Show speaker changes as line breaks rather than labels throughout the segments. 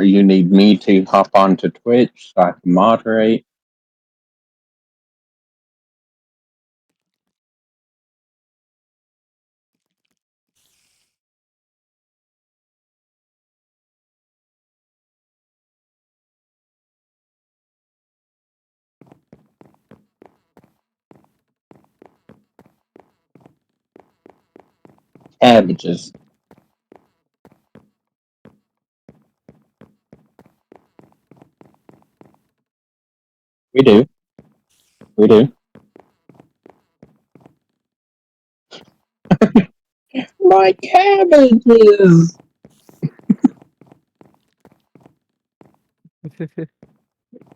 You need me to hop onto Twitch so I can moderate. Cabbages. We do. We do. My cabbages!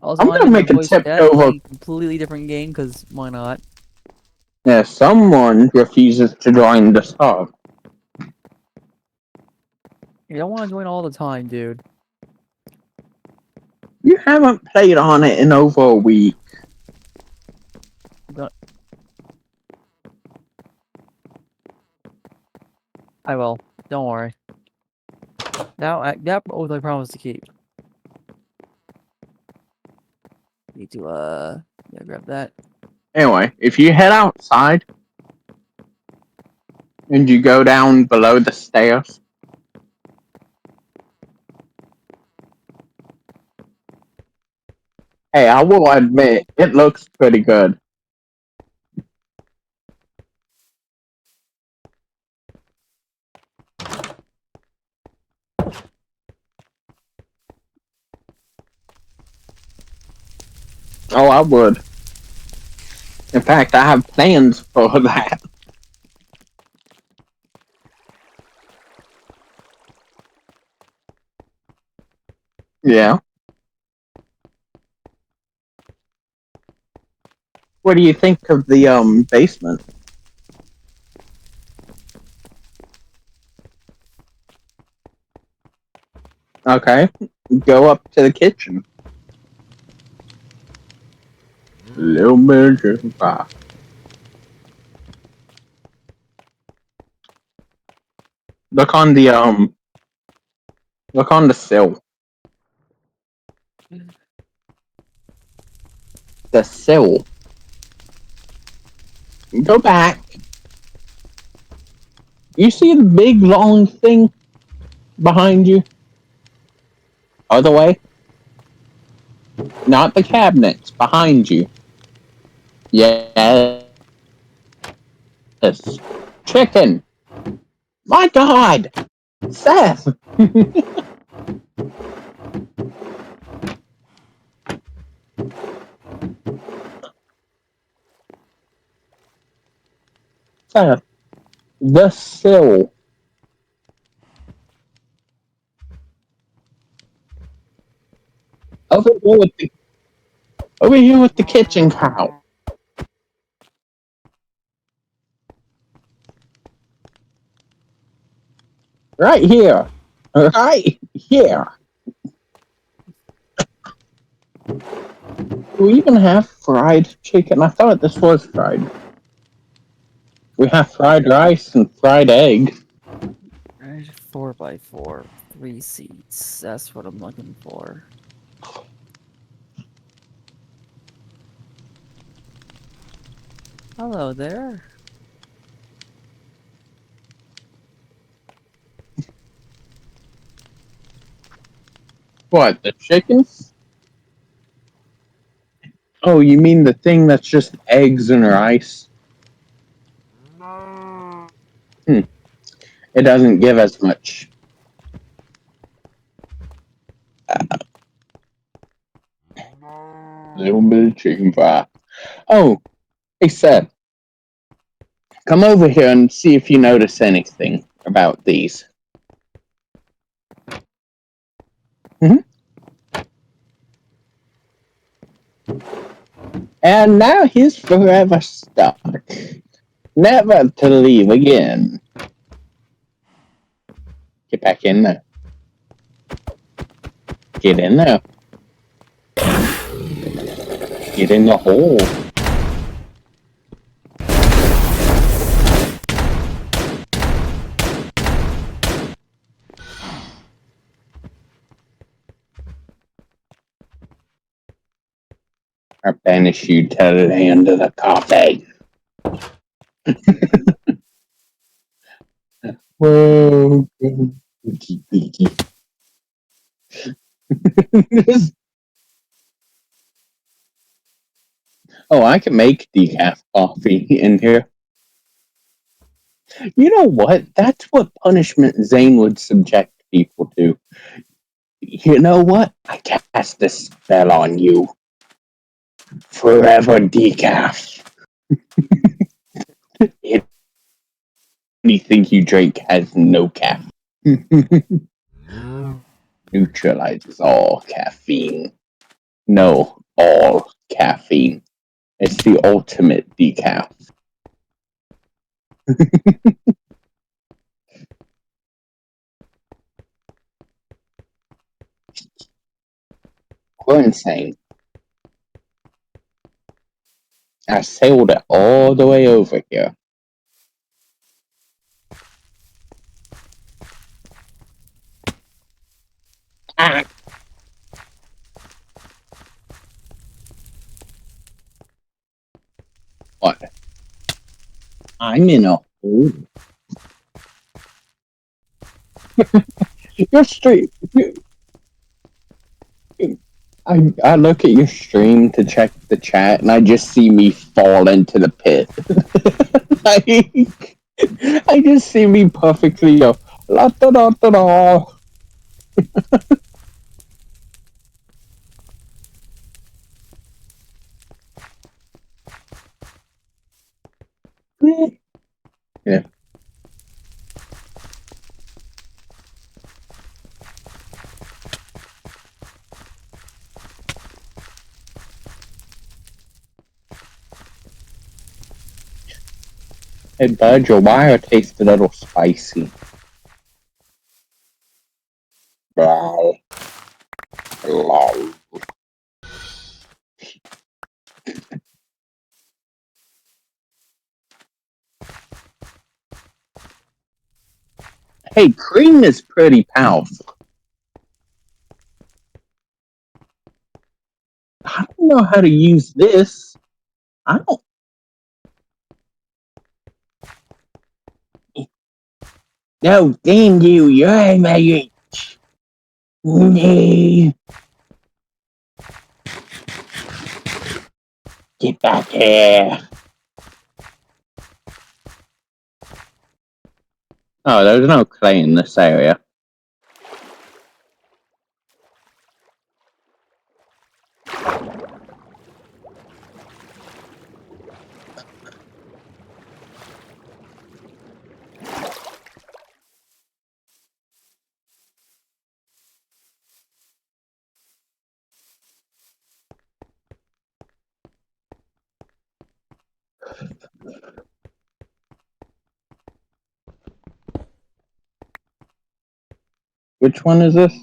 Also,
I'm
I'm
gonna
in the
make a
voice
tip
chat
over.
playing a completely different game, because why not?
Yeah, someone refuses to join the sub.
You don't want to join all the time, dude.
You haven't played on it in over a week.
I will. Don't worry. That was I promised to keep. Need to yeah, grab that.
Anyway, if you head outside and you go down below the stairs, hey, I will admit it looks pretty good. Oh, I would. In fact, I have plans for that. Yeah. What do you think of the basement? Okay. Go up to the kitchen. Little bit of pie. Look on the look on the sill. The sill. Go back. You see the big long thing behind you? Other way? Not the cabinets, behind you. Yes. Chicken. My God. Seth. Seth. The sill. Over here with the over here with the kitchen cow. Right here. Right here. Do we even have fried chicken? I thought this was fried. We have fried rice and fried egg.
Right, 4x4, 3 seats. That's what I'm looking for. Hello there.
What, the chicken? Oh, you mean the thing that's just eggs and rice? Hmm. It doesn't give as much. Little bit of chicken fry. Oh, hey Seth, come over here and see if you notice anything about these. Mm-hmm. And now he's forever stuck, never to leave again. Get back in there. Get in there. Get in the hole. or banish you to the land of the coffee. Whoa. Peaky, peaky. Oh, I can make decaf coffee in here. You know what? That's what punishment Zane would subject people to. You know what? I cast a spell on you. Forever decaf. Anything you drink has no caffeine. Neutralizes all caffeine. No, all caffeine. It's the ultimate decaf. We're insane. I sailed it all the way over here. Ah. What? I'm in a hole. Your stream. I look at your stream to check the chat, and I just see me fall into the pit. Like, I just see me perfectly go la da da da da. Yeah. Hey, bud, your wire tastes a little spicy. Wow. Lol. Hey, cream is pretty powerful. I don't know how to use this. I don't. No, damn you, you're my rich. No. Get back here. Oh, there's no clay in this area. Which one is this?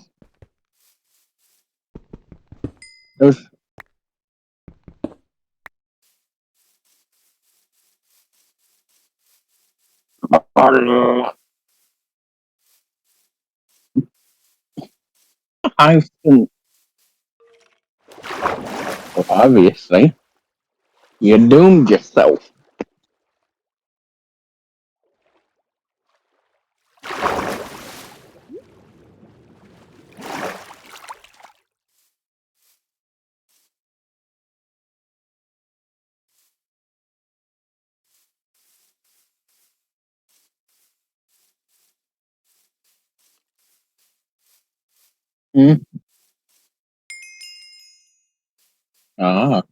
There's. I've been. Well, obviously, you doomed yourself. Hmm? Ah.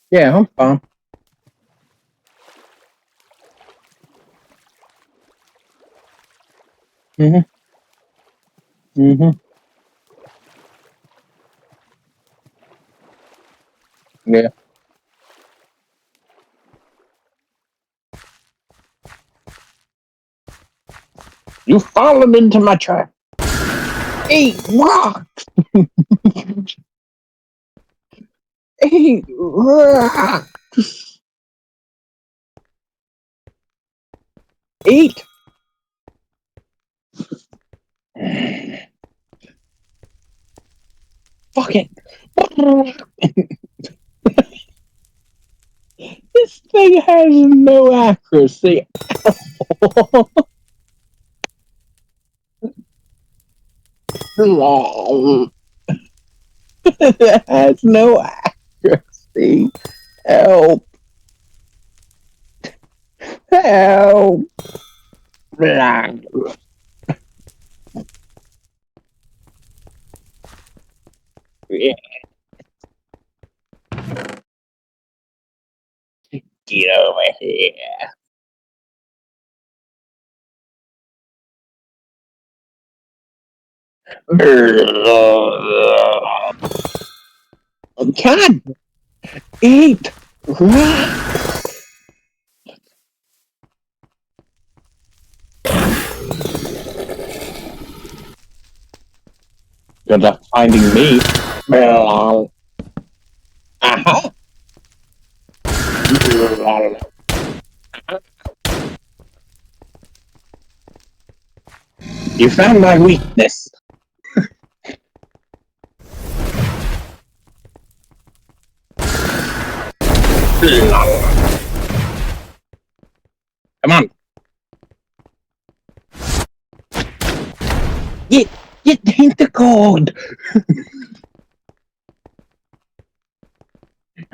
Yeah, I'm fine. Mm-hmm. Mm-hmm. Yeah. You fallen into my trap. Eat rocks. Eat rocks. Eat. Fuck it. This thing has no accuracy. It has no accuracy. Help. Help. Yeah, get over here. God, eat. Good luck finding me. Uh-huh. You found my weakness. Come on. Get the code.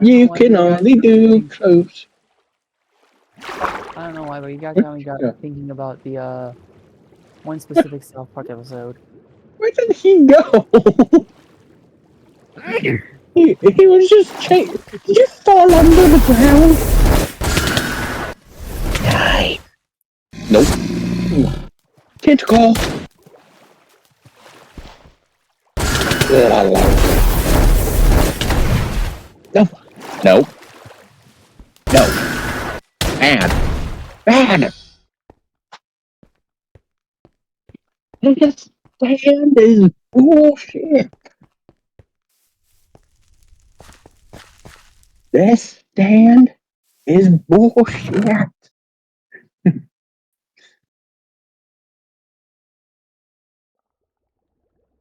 You can only do close.
I don't know why, but you guys got me thinking about the one specific South Park episode.
Where did he go? he was just chasing. Did you fall under the ground? Die. Nope. Tentacle. No. No. No. Bad. Bad. This stand is bullshit. This stand is bullshit.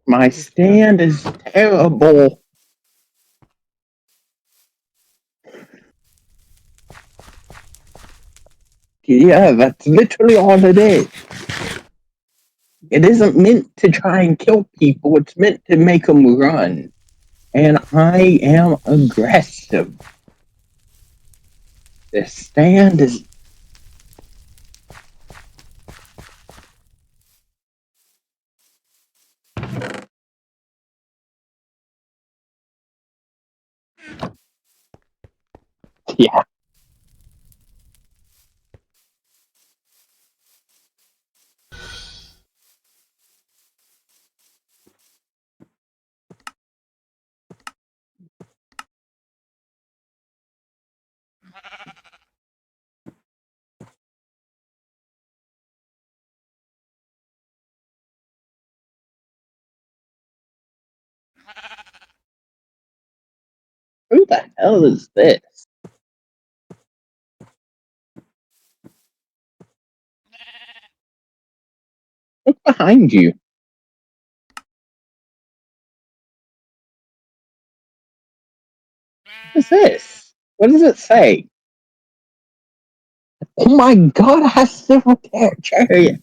My stand is terrible. Yeah, that's literally all it is. It isn't meant to try and kill people. It's meant to make them run. And I am aggressive. The stand is... Yeah. Who the hell is this? Look behind you. What is this? What does it say? Oh my god, it has several chariots.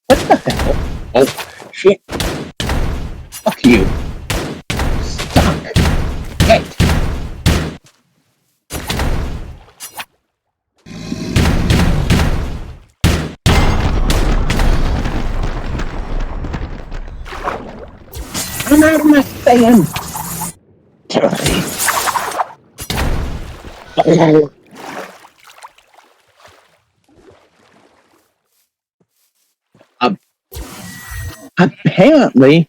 What the hell? Oh, shit. Fuck you. Stuck. Get. stand. Apparently,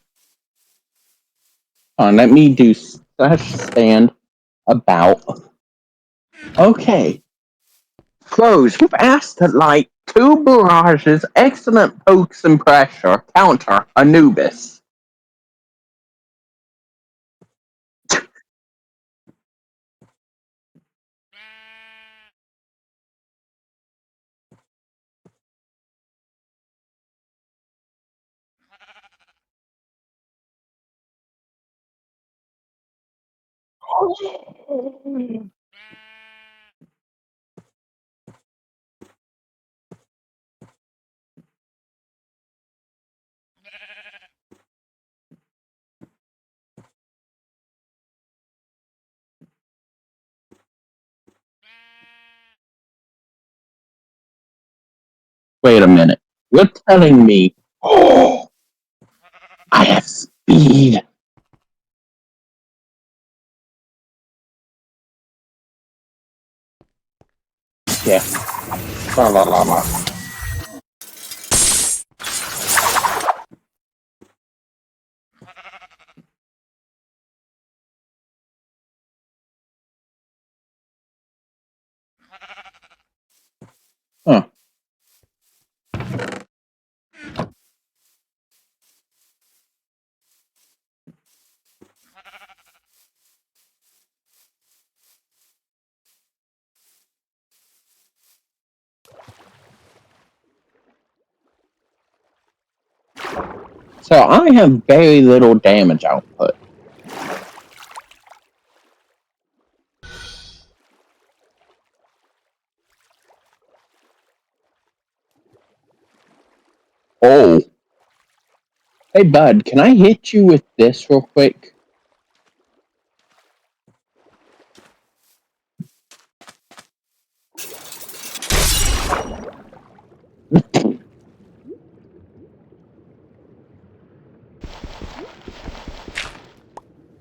let me do stand about. Okay. Close. You've asked to like two barrages, excellent pokes and pressure, counter Anubis. Wait a minute. You're telling me, oh, I have speed. Yeah. La, la, la, la. Huh. So I have very little damage output. Oh. Hey, bud, can I hit you with this real quick?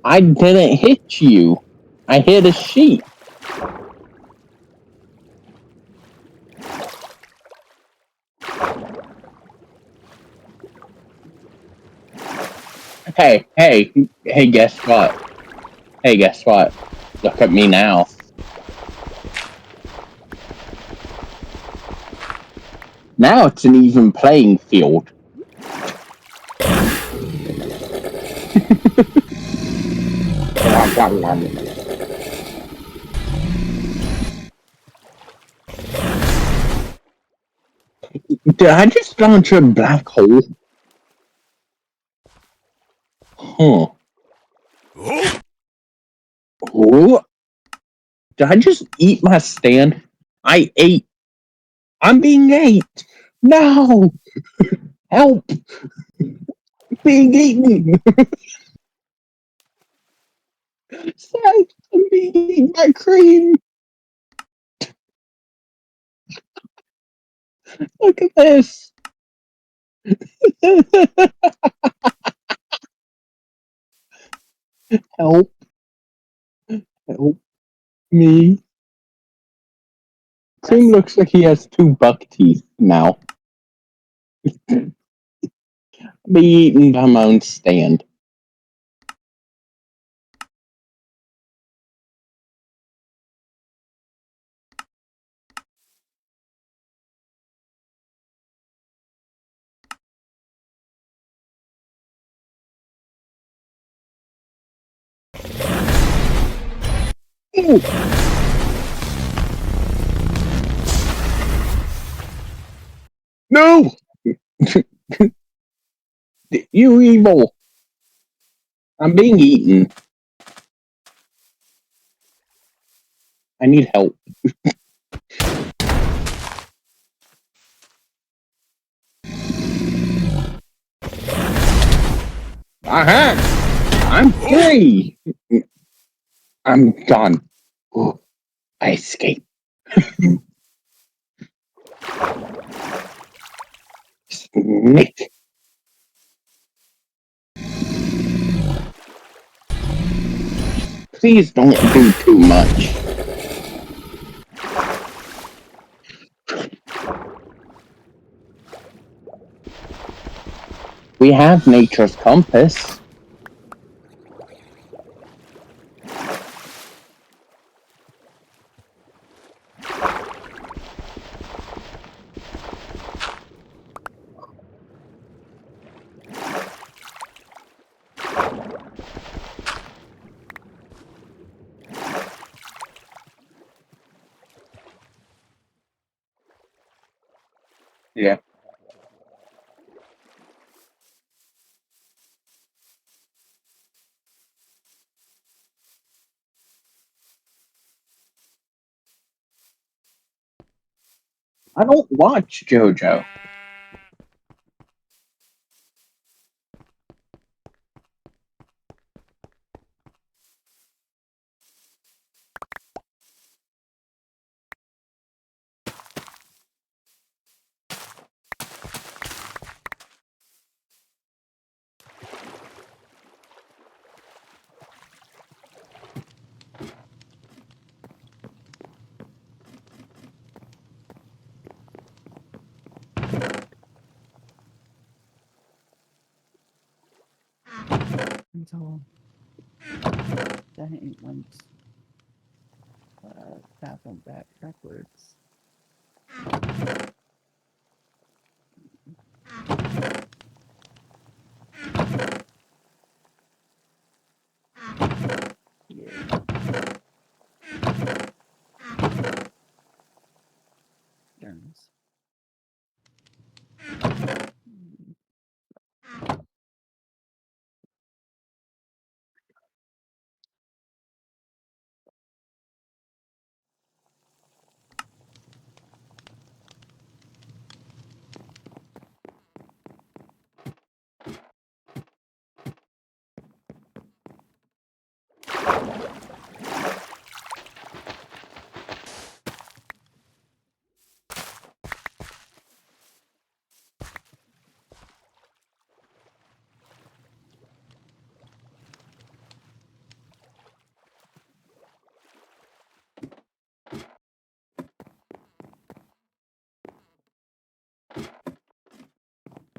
I didn't hit you. I hit a sheep. Hey, guess what? Hey, guess what? Look at me now. Now it's an even playing field. Did I just launch a black hole? Huh. Oh. Did I just eat my stand? I ate. I'm being ate. No! Help! Being eaten! Save! I'm being eaten by cream! Look at this! Help! Help me! Cream looks like he has two buck teeth now. Be eaten by my own stand. Ew. No! You evil! I'm being eaten. I need help. Aha! I'm free! I'm gone. Ooh, I escaped. Snake. please don't do too much. We have nature's compass. Yeah. I don't watch JoJo.
Until then it went bathroom backwards. Yeah. Turns.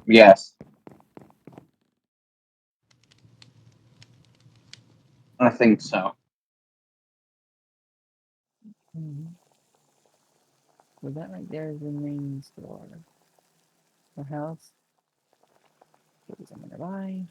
Yes. I think so.
So that right there is the main store. The house. Get something to buy.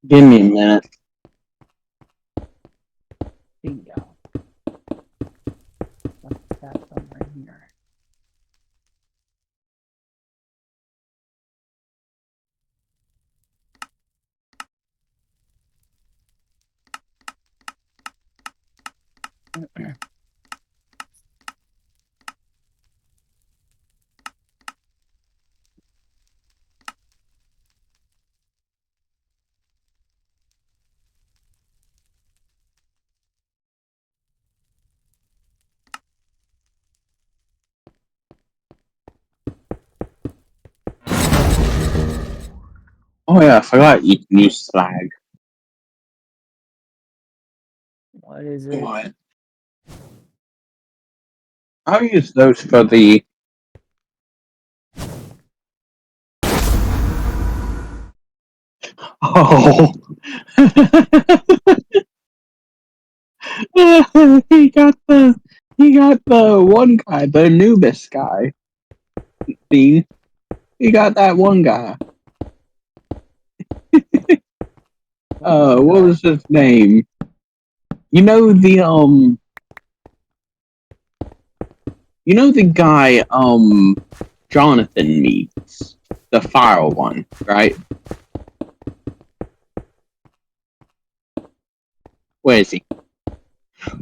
Give me a minute.
Bingo. What's that somewhere here?
Oh yeah, I forgot you can use slag.
What is it?
What? I'll use those for the. Oh. he got the one guy, the Anubis guy. See, he got that one guy. What was his name? You know the guy Jonathan meets, the fire one, right? Where is he?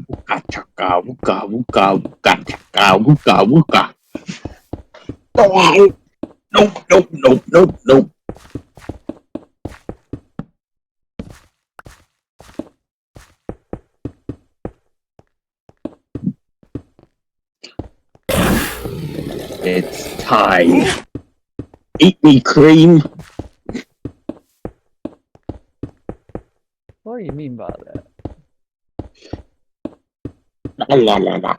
Wooka chaka wooka wooka wooka chaka wooka wooka. Oh, nope, nope, nope, nope, nope. It's time. Eat me, cream.
What do you mean by that?
La la la la.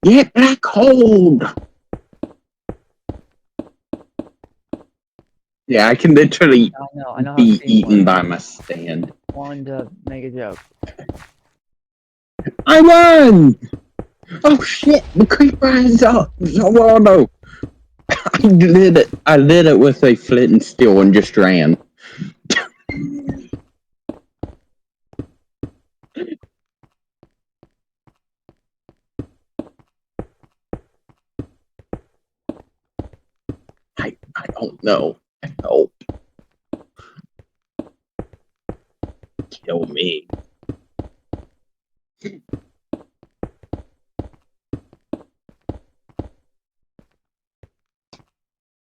Get back hold. Yeah, I can literally
I know
be eaten by my stand.
Wanted to make a joke.
I won! Oh shit, the creeper is up! Oh no! I lit it with a flint and steel and just ran. I don't know. Help. Kill me.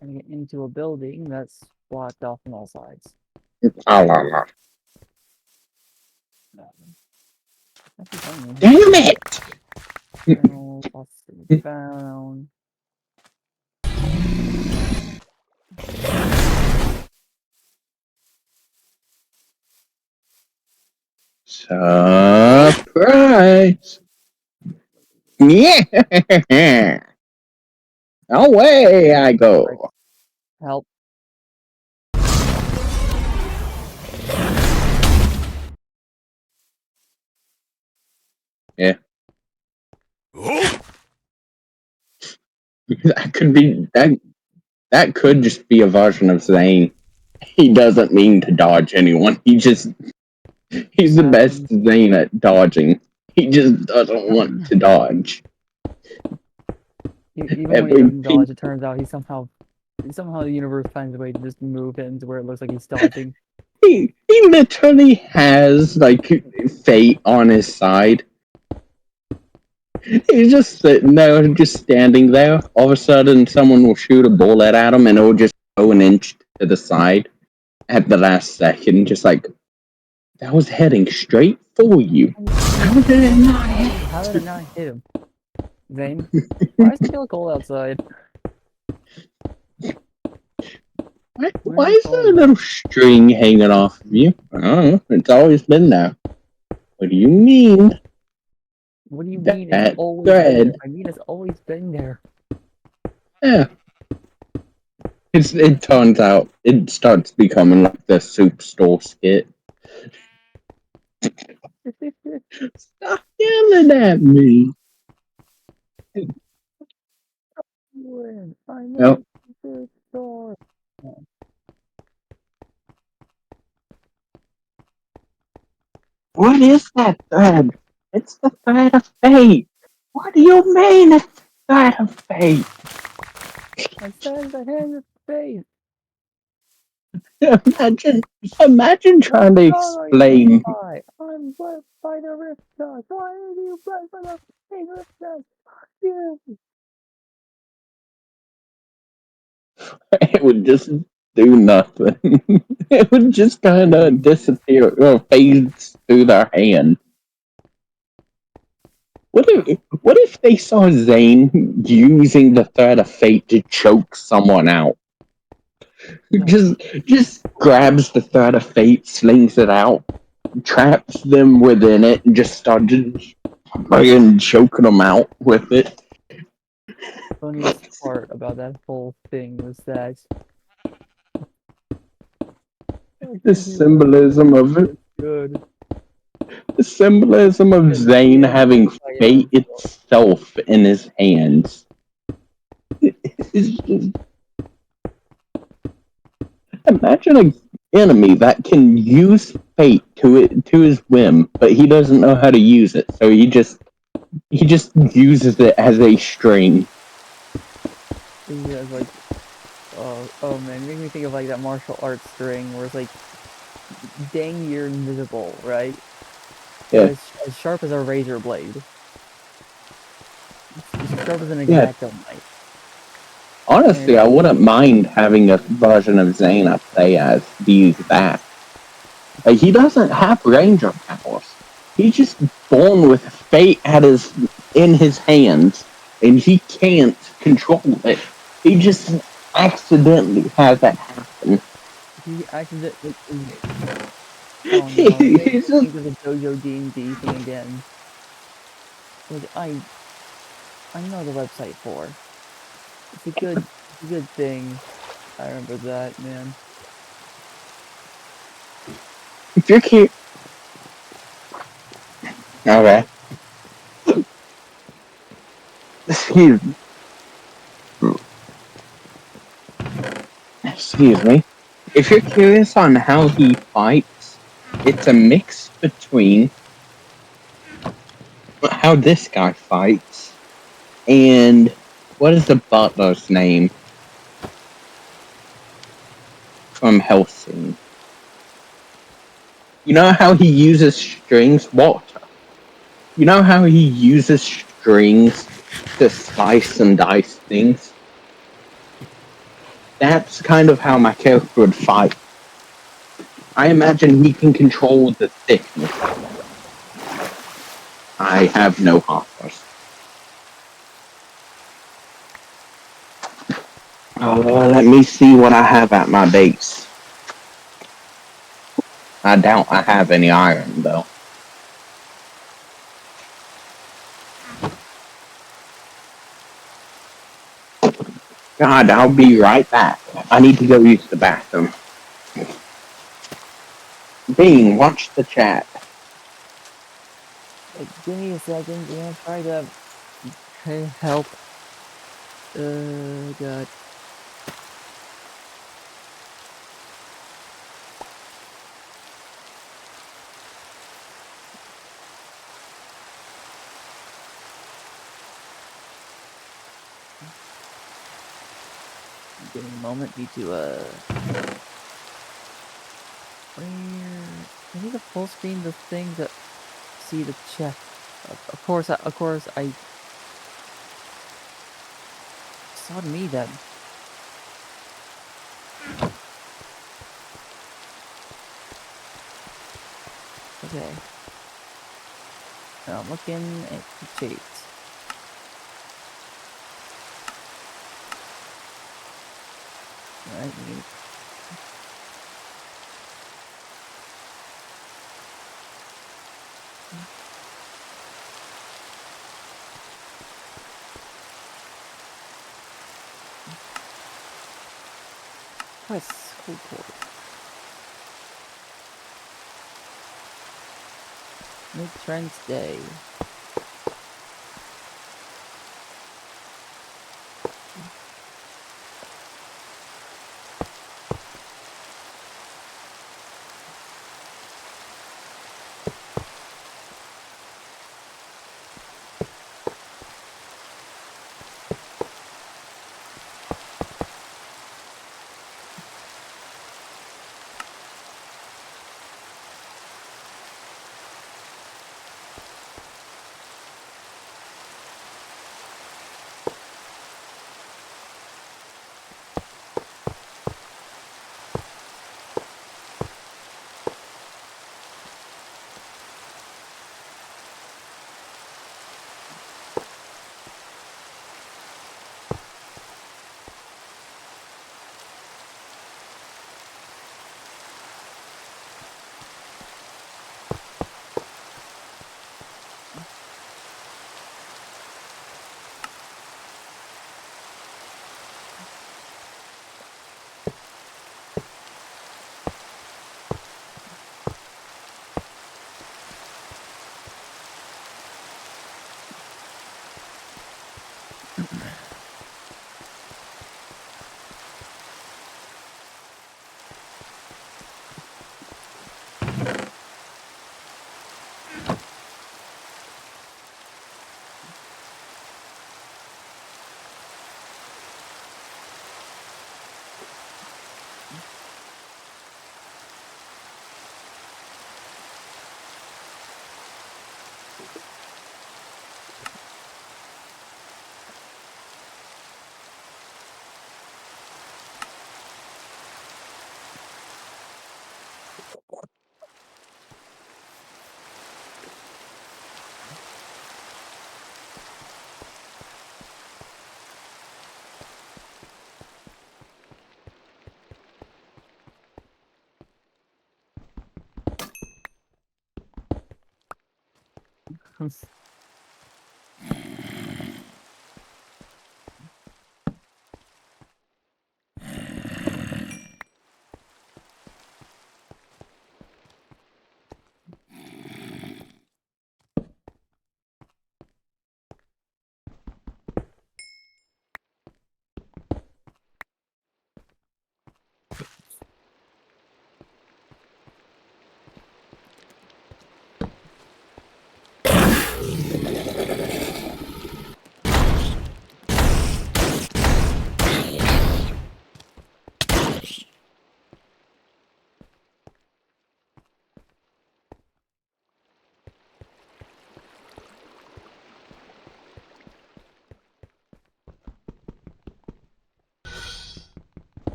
And get into a building that's blocked off on all sides.
La la la.
Damn
it!
Found.
Surprise! Yeah! Away I go.
Help.
Yeah. That could be that could just be a version of Zane. He doesn't mean to dodge anyone. He's the best Zane at dodging. He just doesn't want to dodge.
Even when he doesn't dodge, it turns out somehow the universe finds a way to just move him to where it looks like he's dodging.
He literally has like fate on his side. He's just sitting there, just standing there. All of a sudden, someone will shoot a bullet at him, and it'll just go an inch to the side at the last second, just like that was heading straight for you. How did it not hit?
How did it not hit him? Zane, why does it feel cold outside?
Why is there a little string hanging off of you? I don't know. It's always been there. What do you mean?
What do you mean it's always been there? I mean it's always been there.
Yeah. It turns out it starts becoming like the soup store skit. Stop yelling at me. Nope. What is that thread? It's the thread of fate. What do you mean it's the thread of fate?
It says the hand of fate.
Imagine trying to explain.
I'm blessed by the Riptide. Why are you blessed by the fate Riptide?
It would just do nothing. It would just kind of disappear or fades through their hand. What if they saw Zane using the thread of fate to choke someone out? Just grabs the thread of fate, slings it out, traps them within it, and just started choking them out with it.
funniest part about that whole thing was that
The
he was
symbolism of it.
so good.
The symbolism of
And
Zane
yeah,
having
I
fate
am.
itself in his hands. It's just, imagine an enemy that can use fate to his whim, but he doesn't know how to use it, so he just uses it as a string.
Yeah, it's like, oh man, you make me think of like that martial arts string where it's like dang you're invisible, right? But
Yeah,
as sharp as a razor blade. It's as sharp as an
yeah.
X-Acto knife.
Honestly,
And
I wouldn't mind having a version of Zane I play as to use that. He doesn't have ranger powers. He's just born with fate in his hands, and he can't control it. He just accidentally has that happen.
he accidentally, oh no, it makes
He's
me
just
think of the Dojo D&D thing again. Which I know the website for. It's a good thing. I remember that, man.
if you're cute. Okay, excuse excuse me. If you're curious on how he fights, it's a mix between how this guy fights and what is the butler's name from Helsing? You know how he uses strings? Walter. You know how he uses strings to slice and dice things? That's kind of how my character would fight. I imagine he can control the thickness. I have no hoppers. Let me see what I have at my base. I doubt I have any iron, though. God, I'll be right back. I need to go use the bathroom. Bean, watch the chat.
Give me a second. I'm gonna try to help. God. Give me a moment. Need to where I need to full screen the thing to see the chat. Of course, I saw me then. Okay. Now I'm looking at the chat. Alright, press record. Make trends day. Hmm.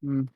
Hmm.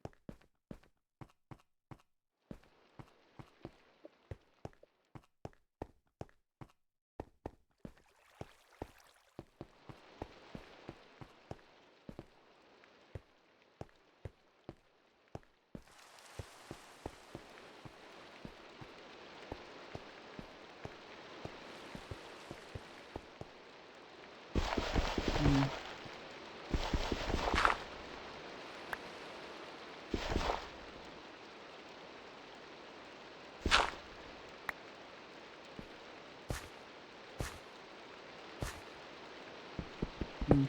Hmm.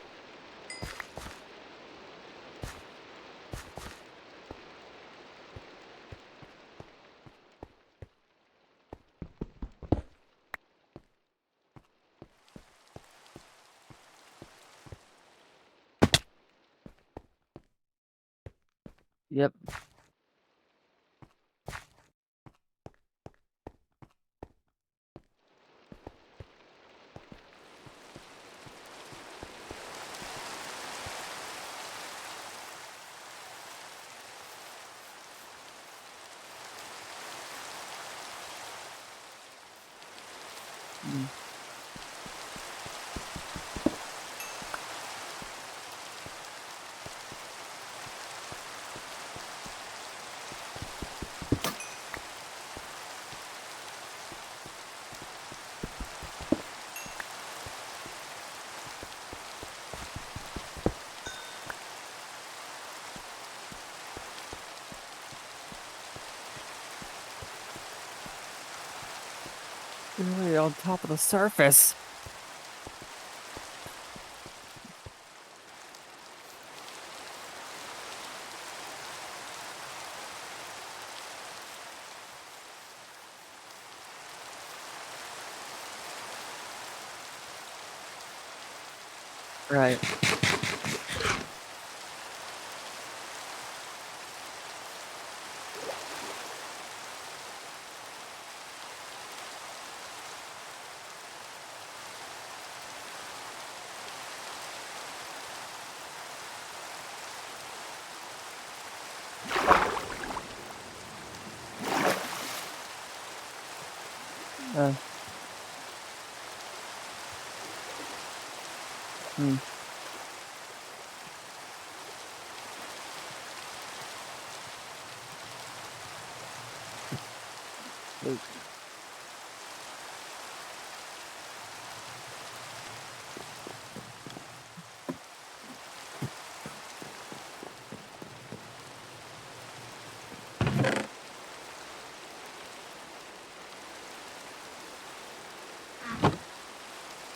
Yep. Hmm. Really on top of the surface. Right. Uh. Hmm. Wait.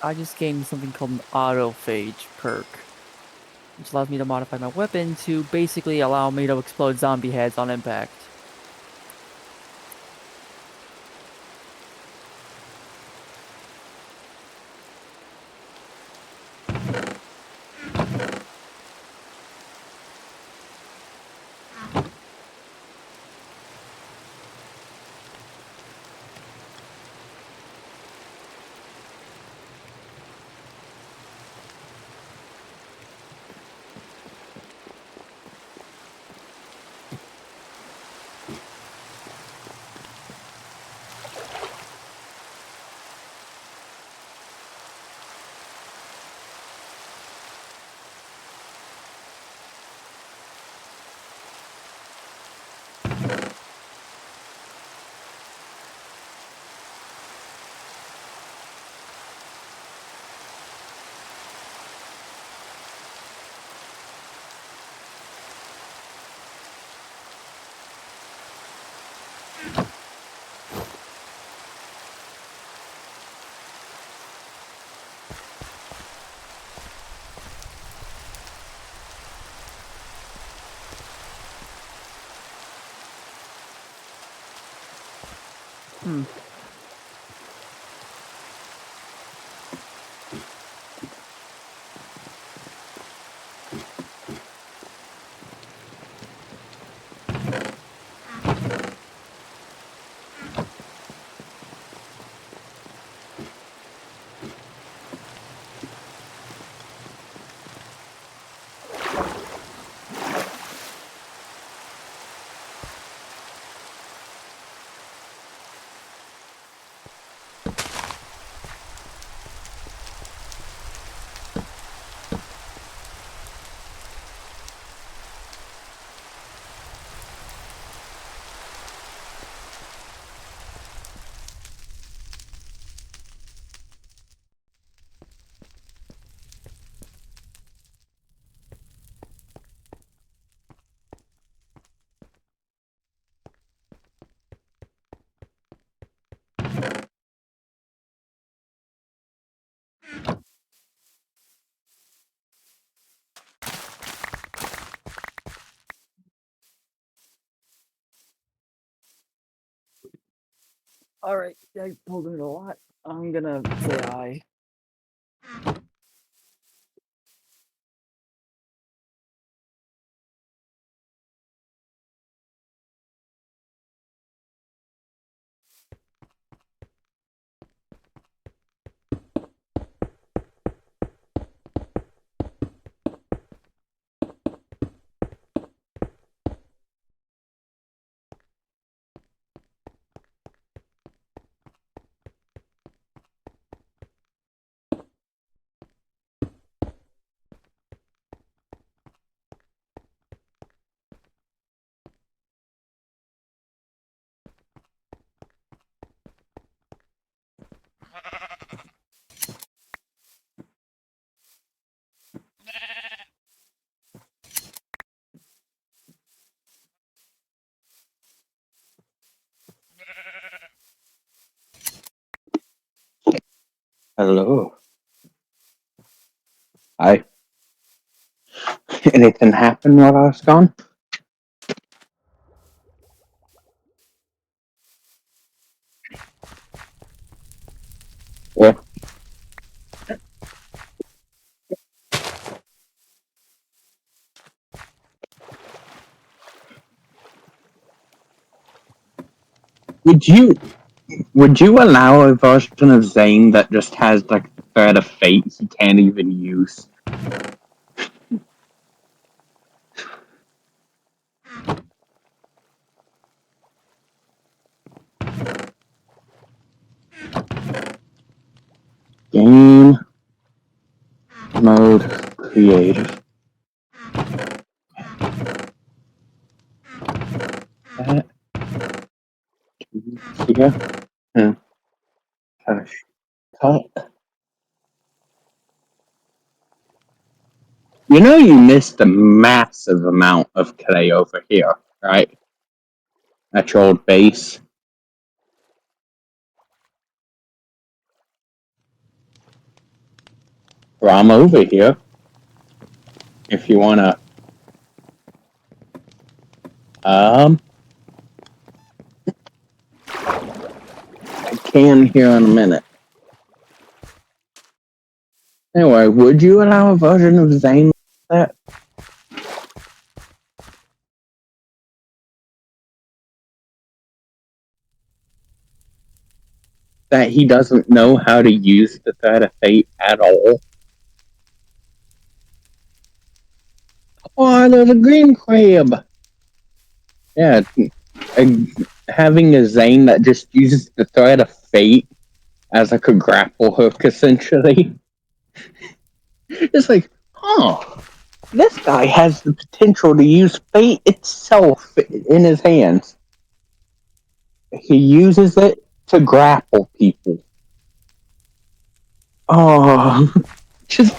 I just gained something called an autophage perk, which allows me to modify my weapon to basically allow me to explode zombie heads on impact. Hmm. All right, I pulled it a lot. I'm gonna say aye.
Hello. Hi. Anything happen while I was gone? Yeah. Would you would you allow a version of Zane that just has like the thread of fate he can't even use? Game mode created. That here. Hmm. Cut. You know you missed a massive amount of clay over here, right? At your old base. Well, I'm over here. If you wanna I can here in a minute. Anyway, would you allow a version of Zane that he doesn't know how to use the thread of fate at all? Oh, there's a green crab. Yeah, having a Zane that just uses the thread of fate as like a grapple hook, essentially. It's like, huh, this guy has the potential to use fate itself in his hands. He uses it to grapple people. Oh, just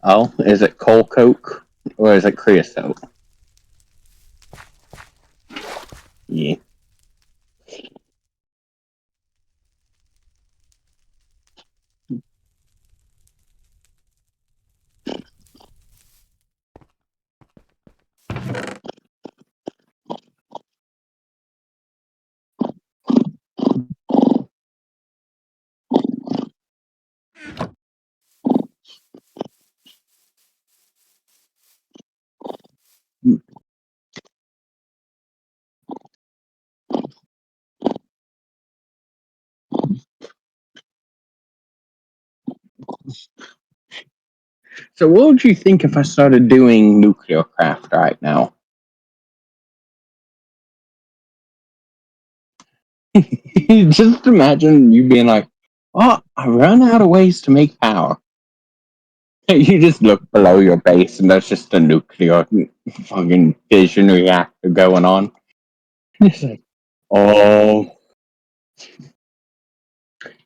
oh, is it coal coke or is it creosote? Yeah. So what would you think if I started doing nuclear craft right now? Just imagine you being like, "Oh, I run out of ways to make power." You just look below your base, and there's just a nuclear fucking fission reactor going on. It's like, oh,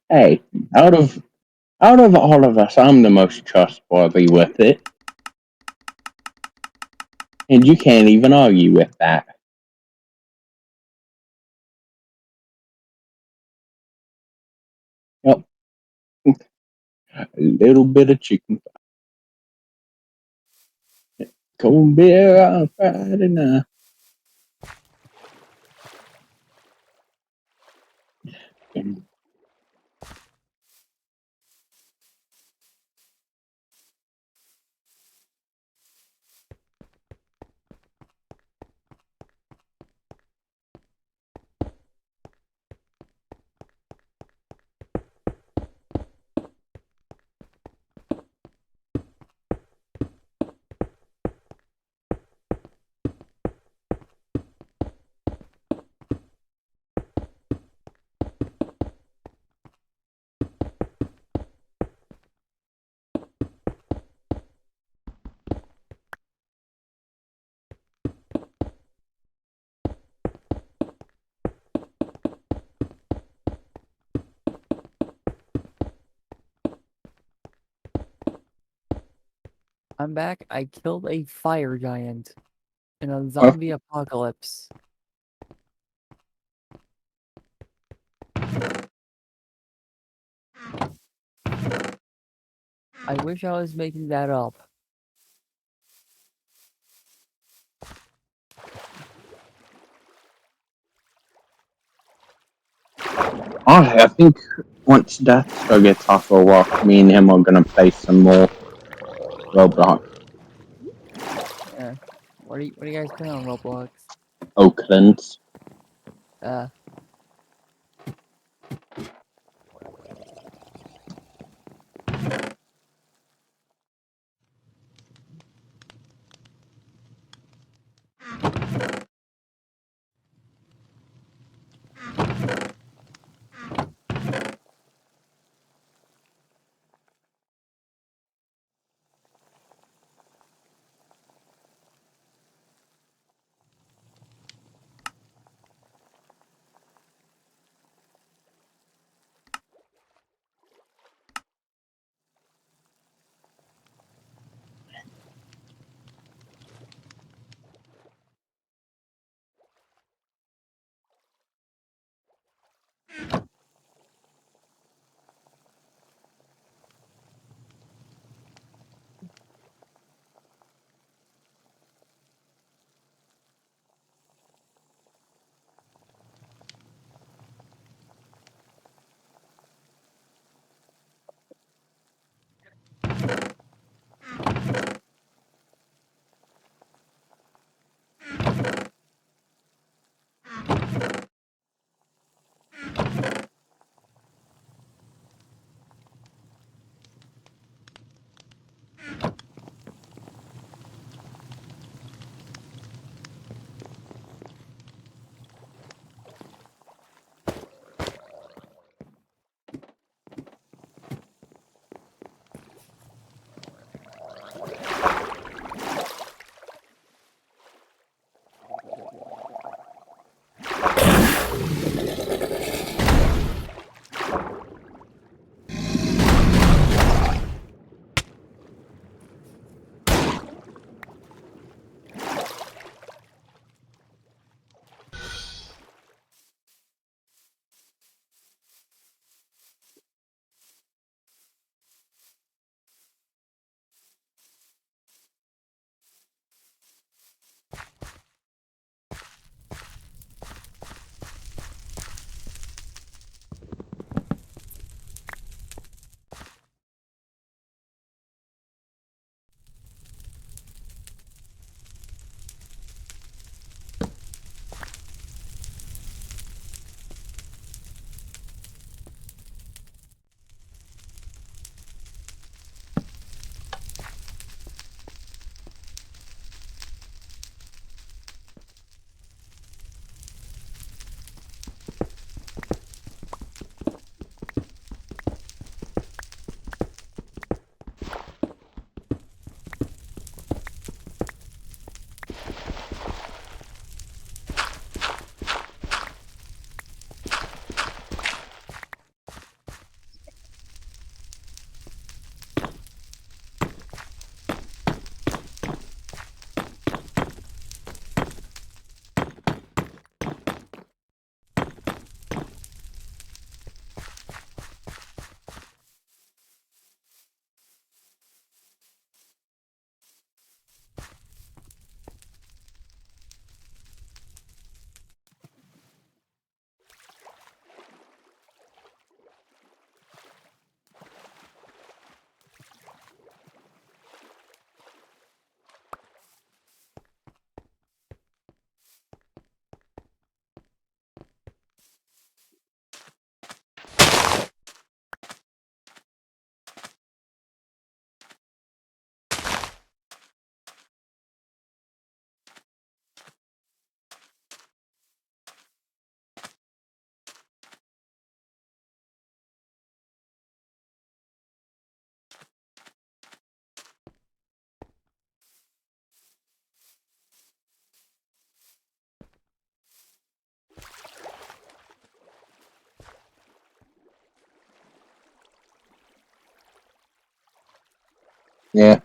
hey, out of all of us, I'm the most trustworthy with it, and you can't even argue with that. Yep, a little bit of chicken, cold beer on Friday night.
I'm back. I killed a fire giant in a
Oh,
zombie apocalypse. I wish I was making that up.
I think once Deathstar gets off of work, me and him are gonna play some more Roblox.
Yeah. What are you guys playing on Roblox?
Oaklands.
Uh,
Yeah.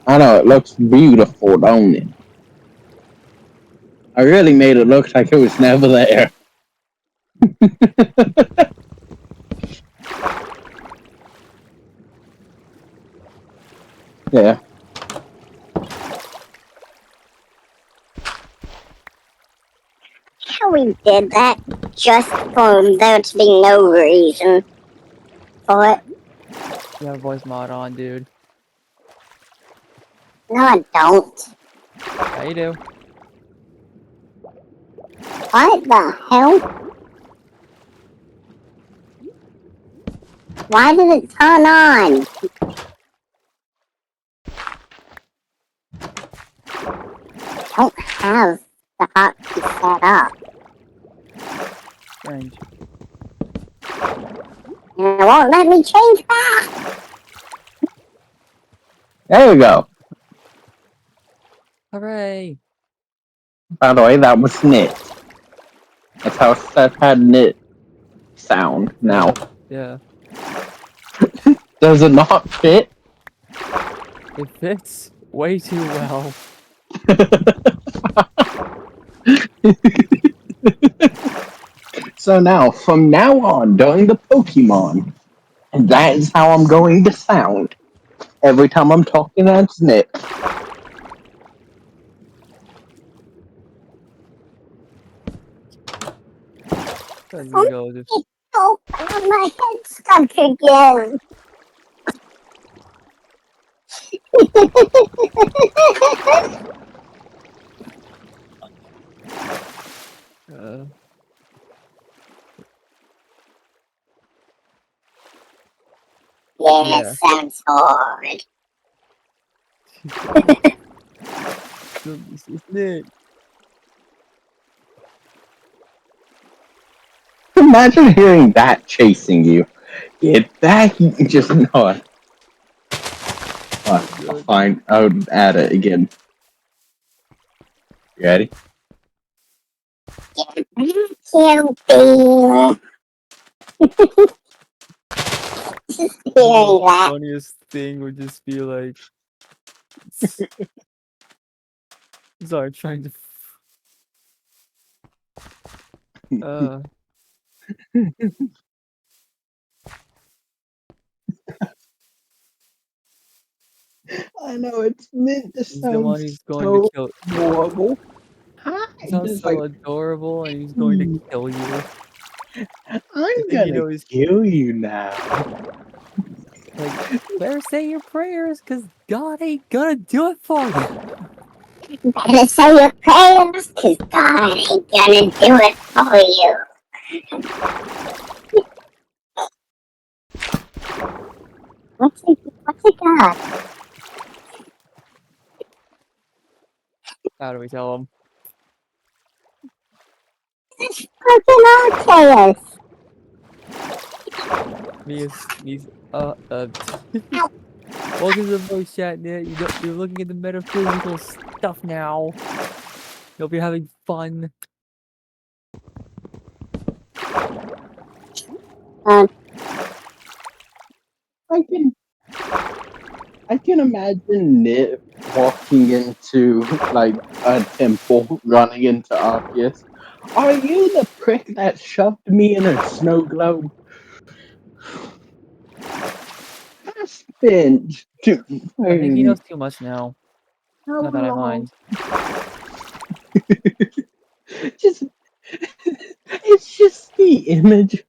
I know, it looks beautiful, don't it? I really made it look like it was never there. Yeah.
How we did that just for there to be no reason for it.
You have a voice mod on, dude.
No, I don't.
Yeah, you do.
What the hell? Why did it turn on? I don't have the hotkey set up.
Strange.
And it won't let me change back.
There we go.
Hooray!
By the way, that was knit. That's how Seth had knit sound now.
Yeah.
Does it not fit?
It fits way too well.
So now, from now on, during the Pokemon, that is how I'm going to sound. Every time I'm talking as Nick.
There you go. Just
Oh, my head stuck again.
uh,
Yeah,
yeah.
it sounds hard.
It's Nick.
Imagine hearing that chasing you. Get back! You just no. I'll find. I'll add it again. You ready?
Kill Bean. Just hearing
The
that.
funniest thing would just be like, sorry, trying to.
I know it's meant to
He's the
sound
one who's going to
so
kill.
horrible.
He
Hi,
sounds
just
so
like
adorable, and he's going to kill you.
I'm
And you
gonna
know, he's
kill you now.
like, better say your prayers, cause God ain't gonna do it for you.
Better say your prayers, cause God ain't gonna do it for you. What's it got?
How do we tell him?
It's fucking Arceus.
He's welcome to the voice chat, Nick. You're looking at the metaphysical stuff now. Hope you're having fun.
I can imagine Nip walking into like a temple, running into Arceus. Are you the prick that shoved me in a snow globe? That's been
I think he knows too much now.
how
Not that I
long?
mind.
Just it's just the image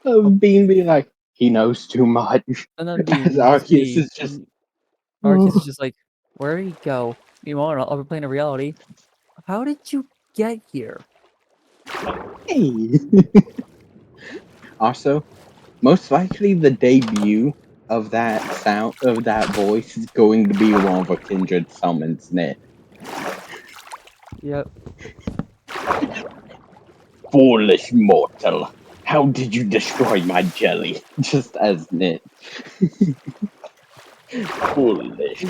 of Bean being like he knows too much.
And then
As
Bean, just
Arceus
be.
is just
Arceus is just like, where did he go? Meanwhile, I'll be playing a reality. How did you get here?
hey. Also, most likely the debut of that sound of that voice is going to be one of a kindred summons net.
Yep.
Foolish mortal. How did you destroy my jelly? Just as Nit. Foolish.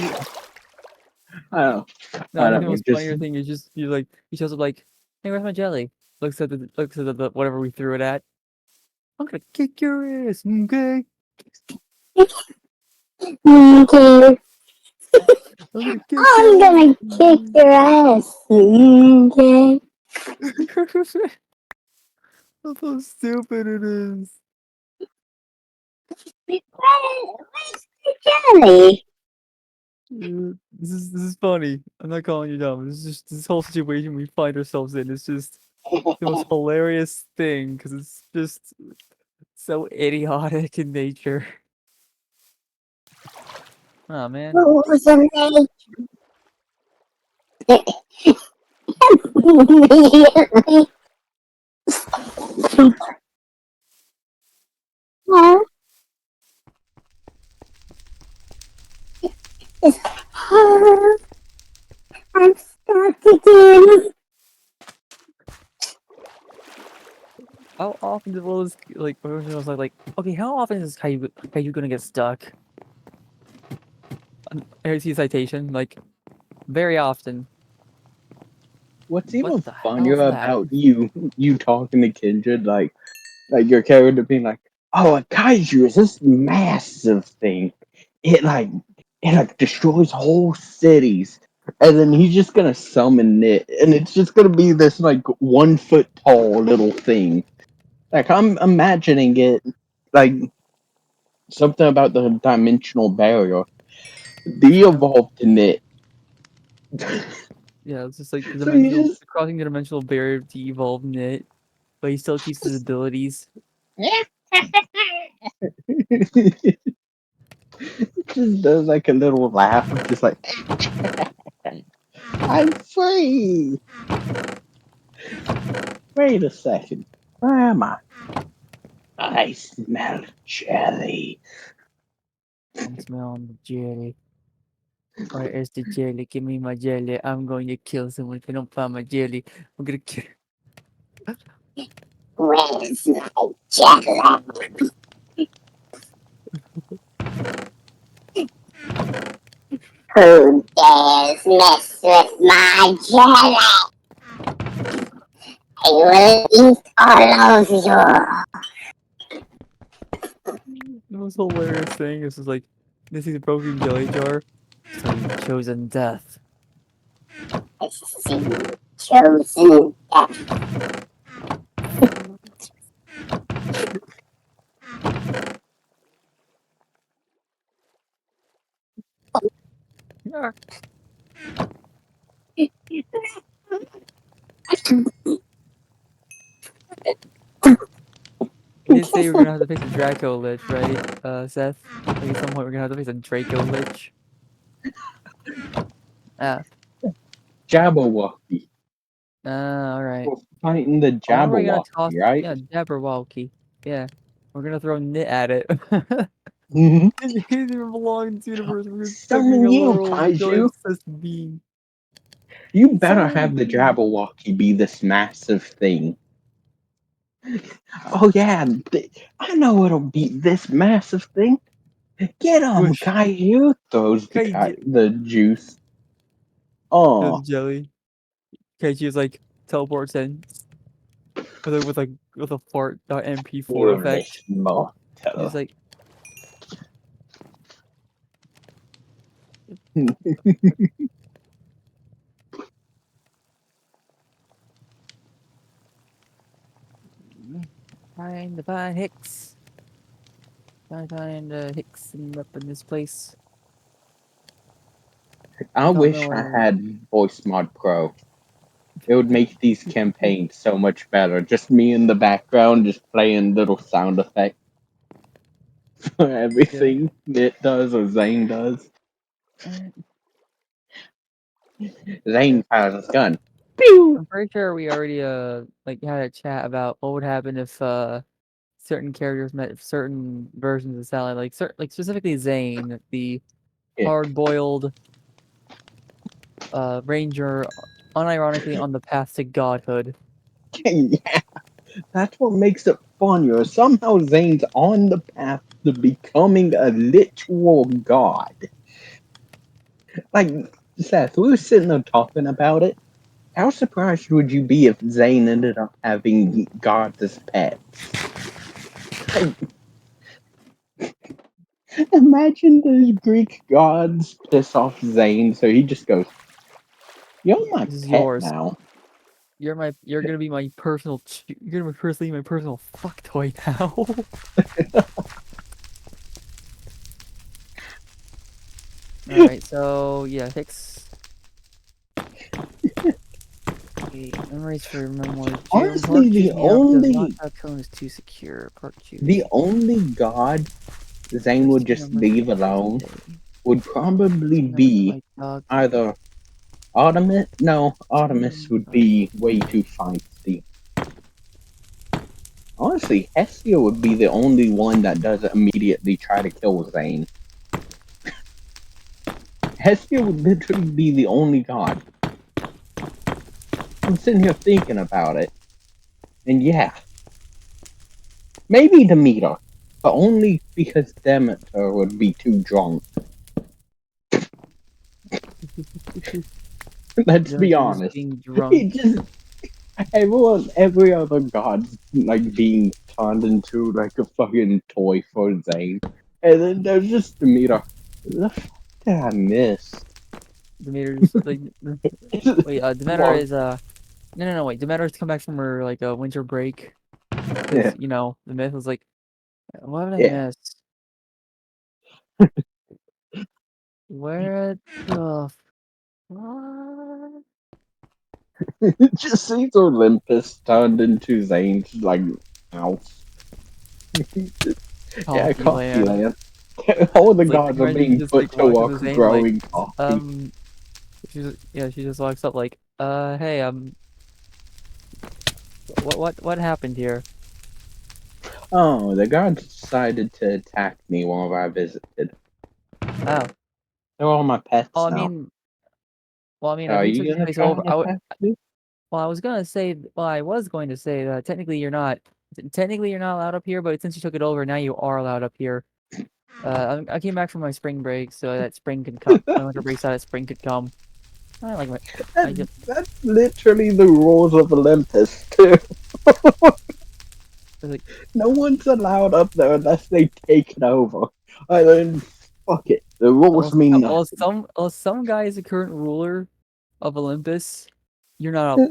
I
No, I think the
don't know,
most
just
funnier thing is just you like he shows up like, hey, where's my jelly? Looks at the whatever we threw it at. I'm gonna kick your ass, okay?
Okay.
I'm gonna kick
I'm
your
gonna kick your ass. Okay.
ass. That's how stupid it is.
Where's the jelly?
This is funny. I'm not calling you dumb. This is just this whole situation we find ourselves in. It's just the most hilarious thing because it's just so idiotic in nature. Oh man.
Rules of nature. Immediately. No. I'm stuck again.
How often will this like I was like, okay, how often is Caillou gonna get stuck? Here's the citation, like very often.
What's
What
even
the
funnier
hell's that?
about you talking to Kindred, like your character being like, "Oh, a kaiju is this massive thing. It like it like destroys whole cities." And then he's just gonna summon it, and it's just gonna be this like 1 foot tall little thing. Like I'm imagining it like something about the dimensional barrier. They
Yeah,
evolved in it.
yeah, it's just like
So you just
crossing the dimensional barrier to evolve in it, but he still keeps his abilities.
just does like a little laugh of just like I'm free. Wait a second. Where am I? I smell jelly.
I'm smelling the jelly. Where is the jelly? Give me my jelly. I'm going to kill someone if I don't find my jelly. I'm gonna kill.
Where's my jelly? Who dares mess with my jelly? I will eat all of you.
The most hilarious thing is just like this is a broken jelly jar. So you've chosen death.
I see chosen death.
Yeah. You did say we're gonna have to face a Draco Lich, right, Seth? Like at some point we're gonna have to face a Draco Lich. Ah,
Jabberwocky.
alright.
We're fighting the
Or we're gonna toss,
Jabberwocky, right?
yeah, Jabberwocky. Yeah. We're gonna throw Knit at it.
Mm-hmm.
It doesn't even belong in this universe. We're expecting
Summon
a
you,
literal jelly
Kaiju.
obsessed being.
You better
Summon
have the
me.
Jabberwocky be this massive thing. Oh yeah, I know it'll beat this massive thing. Get him,
Wish.
Kaiju. Throws
Kaiju.
the juice.
The
Oh,
jelly. Kaiju is like teleports in with a fart MP4 effect.
foolish mortal.
He's just like, trying to find Hicks. Trying to find Hicks and up in this place.
I
Don't know
wish I
where.
had Voice Mod Pro. It would make these campaigns so much better. Just me in the background, just playing little sound effects for
Yeah.
everything it does or Zane does.
Alright. Yeah.
Zane fires his gun. Pew!
I'm pretty sure we already like had a chat about what would happen if certain characters met certain versions of Sally, like specifically Zane, the
Yeah.
hard-boiled ranger, unironically on the path to godhood.
Yeah, that's what makes it funnier. Somehow Zane's on the path to becoming a literal god. Like, Seth, we were sitting there talking about it. How surprised would you be if Zane ended up having gods as pets? Like, Imagine the Greek gods piss off Zane, so he just goes, "You're my
This is
pet
yours.
now."
You're gonna be my personal. You're gonna be personally my personal fuck toy now. All right. So yeah, fix. Memories for memoir. June.
Honestly,
Park choose me up because lockdown cone is too secure. Park choose.
the only god Zane
First
would
two
just
numbers of
leave
the
alone
birthday.
would probably
Two numbers of
be
my dog.
either Artemis. No,
Two
Artemis
numbers
would
of
be way too feisty. Honestly, Hestia would be the only one that doesn't immediately try to kill Zane. Hestia would literally be the only god. I'm sitting here thinking about it, and yeah, maybe Demeter, but only because Demeter would be too drunk. Let's be
Demeter just
honest.
being drunk.
He just every other god's like being turned into like a fucking toy for Zane, and then there's just Demeter. The fuck did I miss?
Demeter's like. Wait. Demeter
Well,
is no. Wait. Demeter's come back from her like a winter break
yeah,
because the myth was like, what did I
yeah.
miss? Where the fuck?
Just sees Olympus turned into Zane's like house. Yeah,
Coffee
coffee
land.
land. All the
It's like
gods are
imagine
being
just
put
like
to
walks up to
work
Zane like,
growing coffee.
she just walks up like, hey, what happened here?
Oh, the gods decided to attack me while I visited.
Oh,
They're all my
well,
pets
I
now.
mean, if
Are
we
you
took this
gonna
place
try
over,
and attack me?
I was gonna say, I was going to say that technically you're not allowed up here, but since you took it over, now you are allowed up here. I came back from my spring break, so that spring could come. My winter break, so that spring could come. I like my, I just
That's literally the rules of Olympus, too.
like,
No one's allowed up there unless they take it over. I mean, fuck it. The rules mean nothing.
some guy is the current ruler of Olympus. You're not up.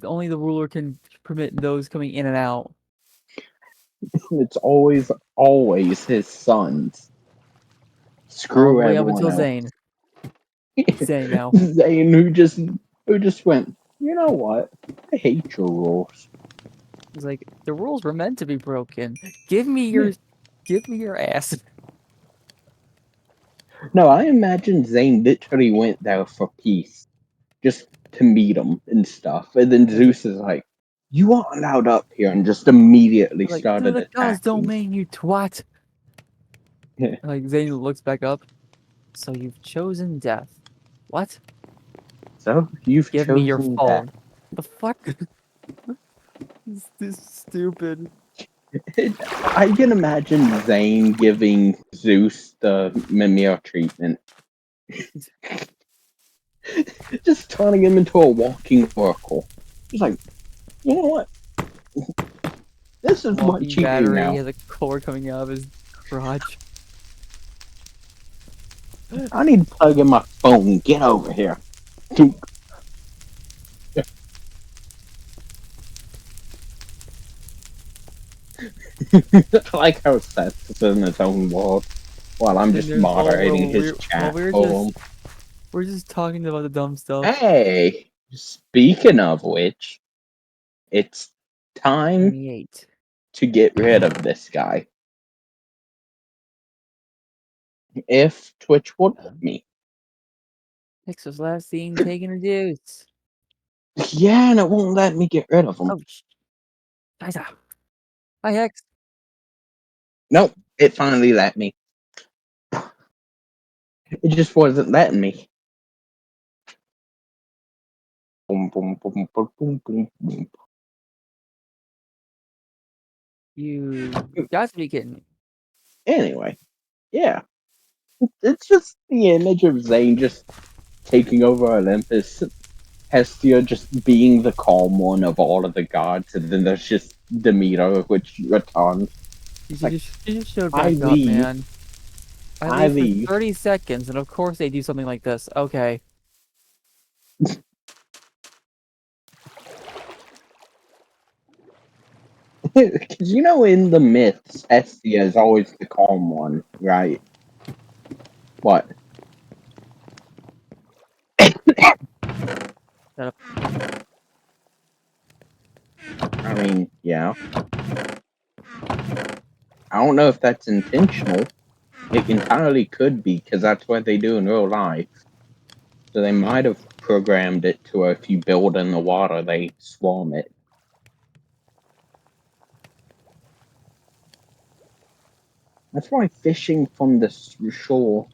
Only the ruler can permit those coming in and out.
It's always his sons.
All the
Screw
way up
everyone
until
else.
Zane. Zane now.
Zane, who just went, you know what? I hate your rules.
It's like the rules were meant to be broken. Give me your ass.
No, I imagine Zane literally went there for peace, just to meet him and stuff. And then
It's
Zeus is like, "You aren't allowed up here," and just immediately
like to
started
the gods
attacking.
domain, you twat. Like Zane looks back up. So you've chosen death. What?
So you've
Give me your
chosen that.
phone. The fuck? This is stupid.
I can imagine Zane giving Zeus the Mimir treatment, just turning him into a walking oracle. He's like, you know what? This is what
Walking
you do
battery
now.
has a cord coming out of his crotch.
I need to plug in my phone. Get over here. Dude. I like how Seth is in his own world while I'm
Sitting
just
there,
moderating his chat for him.
we're just talking about the dumb stuff.
Hey, speaking of which, it's time
28.
to get rid of this guy. If Twitch would let me.
Hex was last seen taking a deuce.
Yeah, and it won't let me get rid of him.
Oh, Scheiße. Hi, Hex.
Nope, it finally let me. It just wasn't letting me. Boom, boom, boom, boom, boom, boom, boom.
You got to be kidding me.
Anyway, yeah. It's just the image of Zane just taking over Olympus, Hestia just being the calm one of all of the gods, and then there's just Demeter, which returns. Like,
She just showed
I
back up,
leave,
man. I
I
leave for
leave.
30 seconds, and of course they do something like this. Okay.
Because you know, in the myths, Hestia is always the calm one, right? What?
Shut
I mean, yeah. I don't know if that's intentional. It entirely could be, because that's what they do in real life. So they might have programmed it to where if you build in the water, they swarm it. That's why fishing from the shore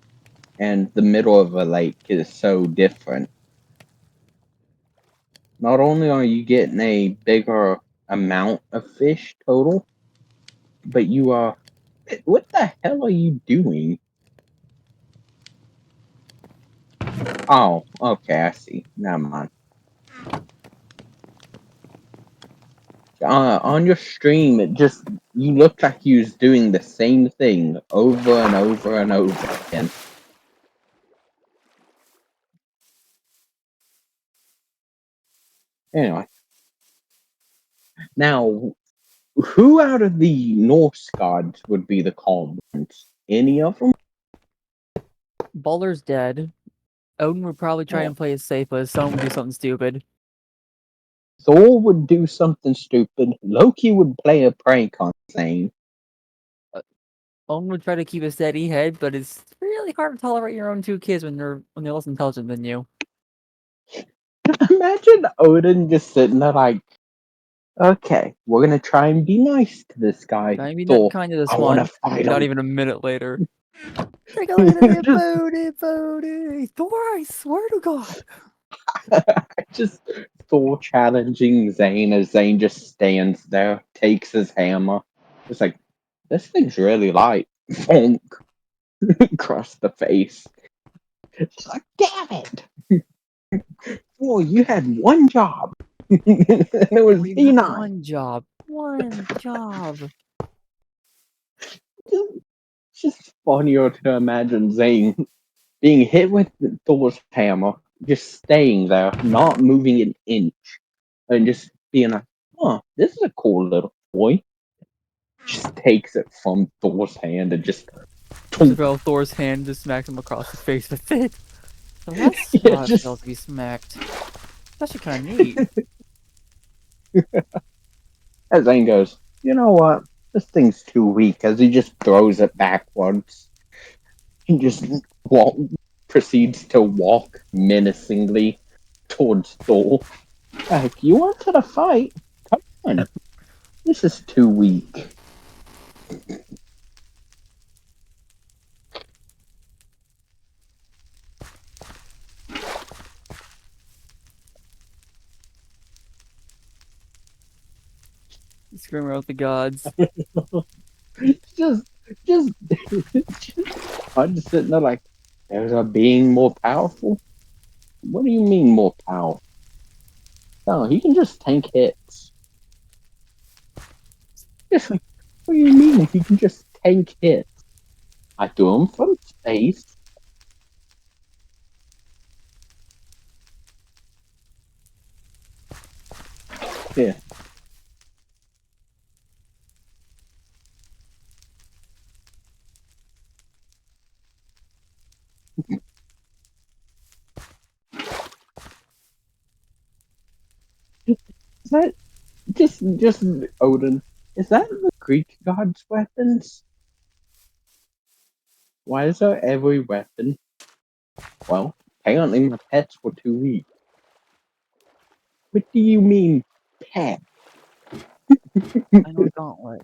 and the middle of a lake is so different. Not only are you getting a bigger amount of fish total, but you are. What the hell are you doing? Oh, okay, I see. Never mind. On your stream, it just you looked like you was doing the same thing over and over and over again. Anyway, now who out of the Norse gods would be the calm ones? Any of them?
Balder's dead. Odin would probably try
Oh.
and play it safe, but someone would do something stupid.
Thor would do something stupid. Loki would play a prank on Thane.
Odin would try to keep a steady head, but it's really hard to tolerate your own two kids when they're less intelligent than you.
Imagine Odin just sitting there like, okay, we're gonna try and be nice to this guy.
I mean, not
Thor,
kind of this
I want to
one.
fight
Not
him.
even a minute later. Take a look at this
just,
booty. Thor, I swear to God.
just Thor challenging Zane as Zane just stands there, takes his hammer. It's like, this thing's really light. Bonk. Across the face. It's like, damn it! Thor, you had one job. And it was
You had
E9.
one job. One job.
It's just funnier to imagine Zane being hit with Thor's hammer, just staying there, not moving an inch, and just being like, huh, this is a cool little boy. Just takes it from Thor's hand and just
Isabel Thor's hand just smacks him across the face with it. So that's
yeah,
how it feels
just
to be smacked. It's actually kind of neat.
as Zane goes, you know what? This thing's too weak, as he just throws it backwards. He just proceeds to walk menacingly towards Thor. Like, you wanted to fight? Come on. This is too weak.
Screaming out the gods.
just, just, I'm just sitting there like, there's a being more powerful? What do you mean more powerful? No, he can just tank hits. Just like, what do you mean he can just tank hits? I do him from space. Yeah. Is that just Odin? Is that the Greek god's weapons? Why is there every weapon? Well, apparently my pets were too weak. What do you mean, pet?
I know Gauntlet.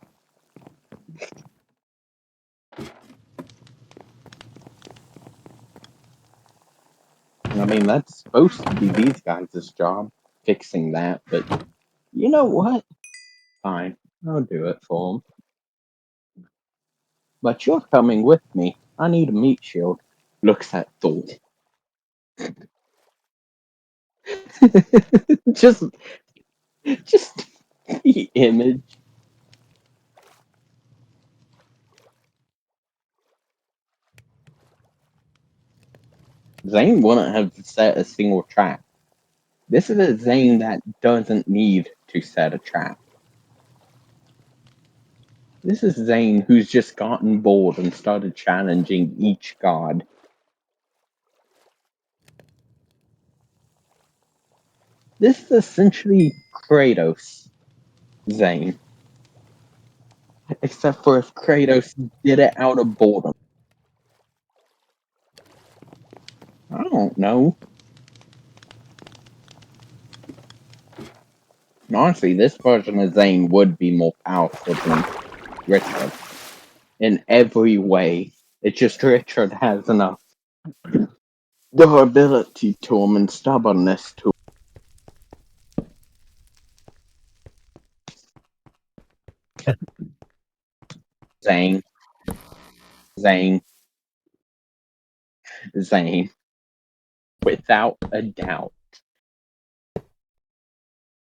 I mean, that's supposed to be these guys' job, fixing that, but you know what? Fine, I'll do it for them. But you're coming with me. I need a meat shield. Looks at Thor. just, just the image. Zane wouldn't have set a single trap. This is a Zane that doesn't need to set a trap. This is Zane who's just gotten bored and started challenging each god. This is essentially Kratos Zane. Except for if Kratos did it out of boredom. I don't know. Honestly, this version of Zane would be more powerful than Richard. In every way. It's just Richard has enough durability to him and stubbornness to Zane. Zane. Zane. Without a doubt.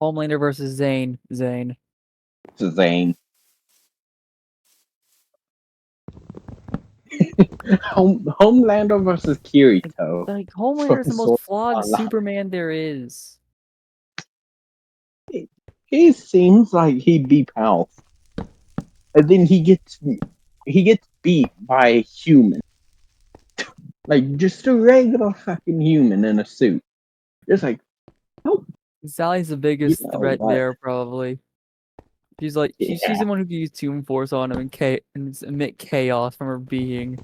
Homelander versus Zane. Zane.
Zane. Homelander versus Kirito.
Like Homelander is the most
Sword
flawed
Art Online.
Superman there is.
He seems like he'd be powerful. And then he gets beat by a human. Like just a regular fucking human in a suit. It's like, nope.
Sally's the
You
biggest
know
threat
what?
there, probably. She's like she's
Yeah.
the one who can use Tomb Force on him and emit chaos from her being.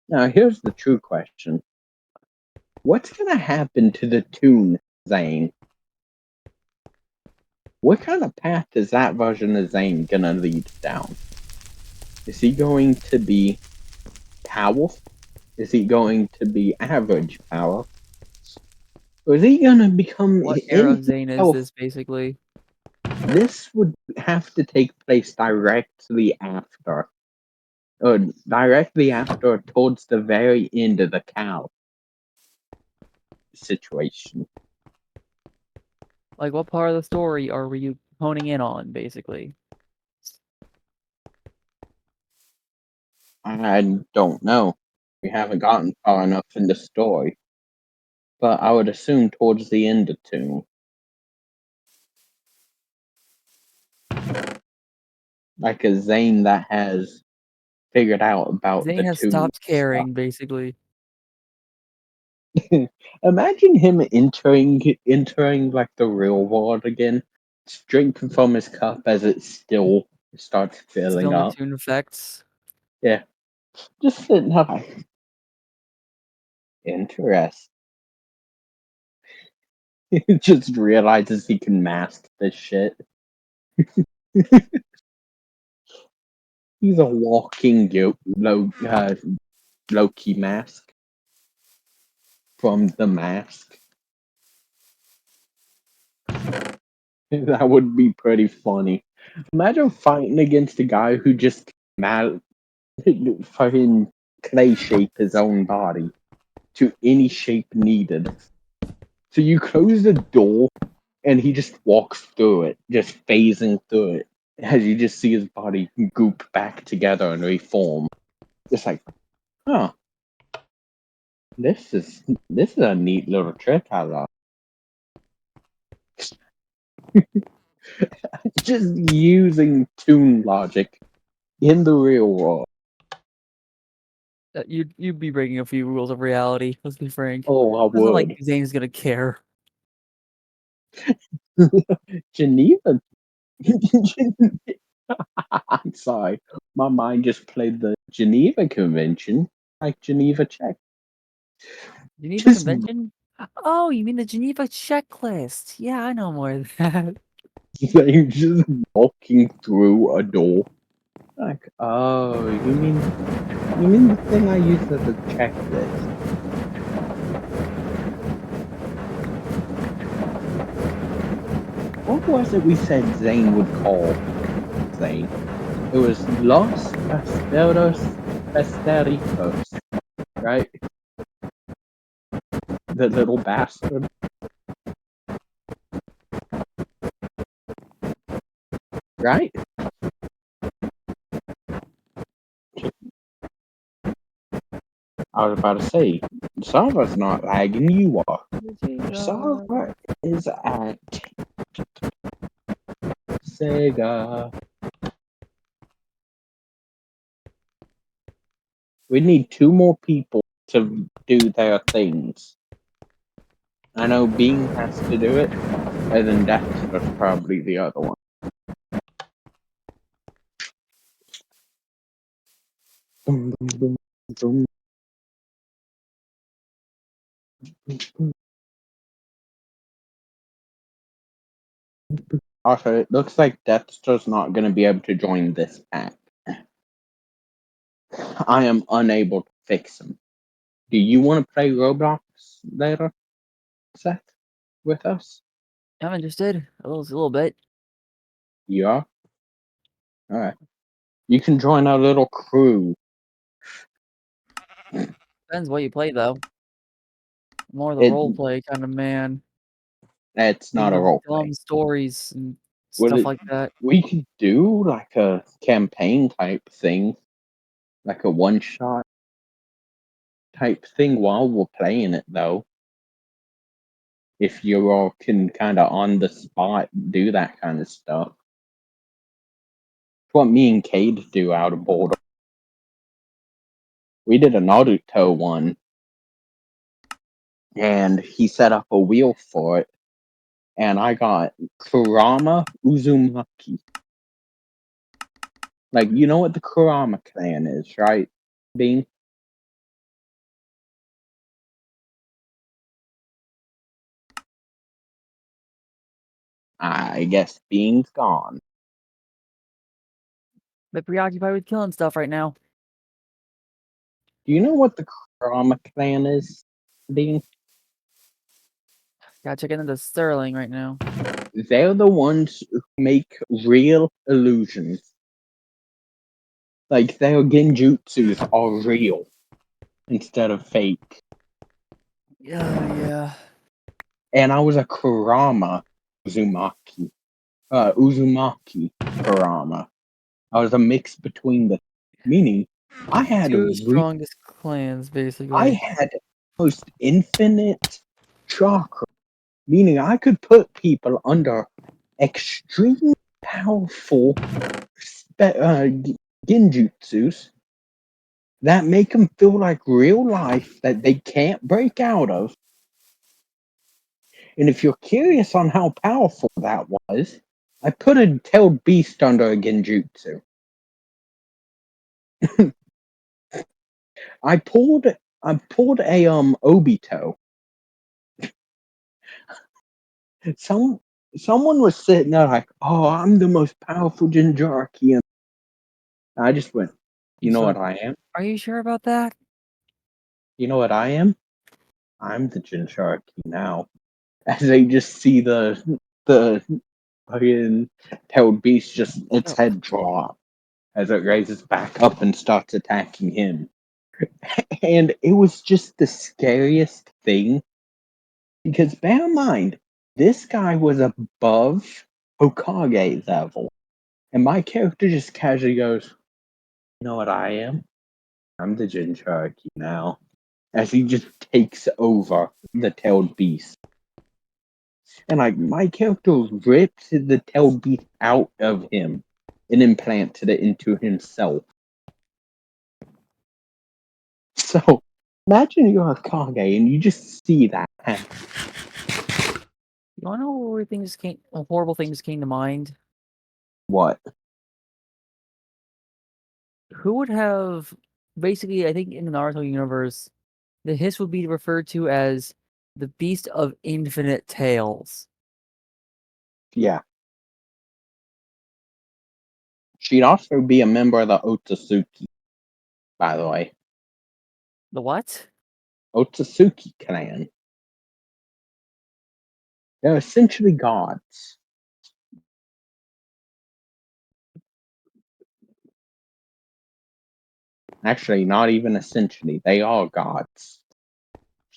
Now here's the true question. What's gonna happen to the Toon Zane? What kind of path is that version of Zane gonna lead down? Is he going to be powerful? Is he going to be average power? Or is he gonna become
What era of
in
Zane is
himself?
this, basically?
This would have to take place directly after. Or directly after towards the very end of the cow situation.
Like, what part of the story are you honing in on, basically?
I don't know. We haven't gotten far enough in the story. But I would assume towards the end of Toon. Like a Zane that has figured out about
Zane
the
has
Toon
stopped
stuff.
caring, basically.
Imagine him entering like the real world again, drinking from his cup as it still starts filling
Still in the
up.
tune effects.
Yeah. Just sitting up. Like, interest. He just realizes he can mask this shit. He's a walking Loki mask from the mask. That would be pretty funny. Imagine fighting against a guy who just fucking clay shape his own body to any shape needed. So you close the door and he just walks through it, just phasing through it. As you just see his body goop back together and reform. Just like, huh. This is a neat little trick I love. Just using tune logic in the real world.
You'd be breaking a few rules of reality, let's be frank.
Oh, I
It's not like
would.
Zane's gonna care.
Geneva. I'm sorry. My mind just played the Geneva Convention, like Geneva Check.
Geneva
Just
Convention? Oh, you mean the Geneva checklist? Yeah, I know more of that.
like just walking through a door. Like, oh, you mean the thing I use as a checklist? What was it we said Zane would call Zane? It was Los Pasteritos, right? The little bastard. Right? I was about to say, the server's not lagging, you are. The server is at Sega. We need 2 more people to do their things. I know Bean has to do it, and then Dexter's probably the other one. Boom, boom, boom, boom. Also, it looks like Dexter's not going to be able to join this pack. I am unable to fix him. Do you want to play Roblox later, Seth, with us?
I'm interested. A little bit.
You are? Alright. You can join our little crew.
Depends what you play, though. More the
It,
roleplay kind of man.
it's not a
Thinking of
roleplay.
dumb stories and
Well,
stuff like that.
we could do like a campaign type thing, like a one shot type thing while we're playing it, though. If you all can kind of on the spot do that kind of stuff. It's what me and Cade do out of boredom. We did a Naruto one, and he set up a wheel for it, and I got Kurama Uzumaki. Like, you know what the Kurama clan is, right, Bean? I guess Bean's gone.
Bit preoccupied with killing stuff right now.
Do you know what the Kurama clan is, Bean?
Gotta check into Sterling right now.
They're the ones who make real illusions. Like, their genjutsus are real instead of fake.
Yeah.
And I was a Kurama Uzumaki. Uzumaki Kurama. I was a mix between the, meaning I had
Two strongest clans,
I
basically.
had almost infinite chakra, meaning I could put people under extremely powerful genjutsus that make them feel like real life that they can't break out of. And if you're curious on how powerful that was, I put a tailed beast under a genjutsu. I pulled a Obito. Someone was sitting there like, "Oh, I'm the most powerful Jinjarki," and I just went, "You know what I am?
Are you sure about that?
You know what I am? I'm the Jinjarki now." As they just see the fucking tailed beast, just its head drop as it raises back up and starts attacking him. And it was just the scariest thing because bear in mind, this guy was above Hokage level. And my character just casually goes, "You know what I am? I'm the Jinchuriki now." As he just takes over the tailed beast. And like my character ripped the tailed beast out of him and implanted it into himself. So imagine you're a Kage and you just see that happen.
You wanna know what horrible things came to mind?
What?
Who would have basically, I think in the Naruto universe, the Hiss would be referred to as the Beast of Infinite Tails.
Yeah. She'd also be a member of the Otsutsuki, by the way.
The what?
Otsutsuki clan. They're essentially gods. Actually, not even essentially. They are gods.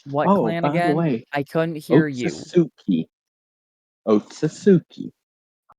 What
Oh,
clan
by the
again?
way,
I couldn't hear you.
Otsutsuki. Otsutsuki.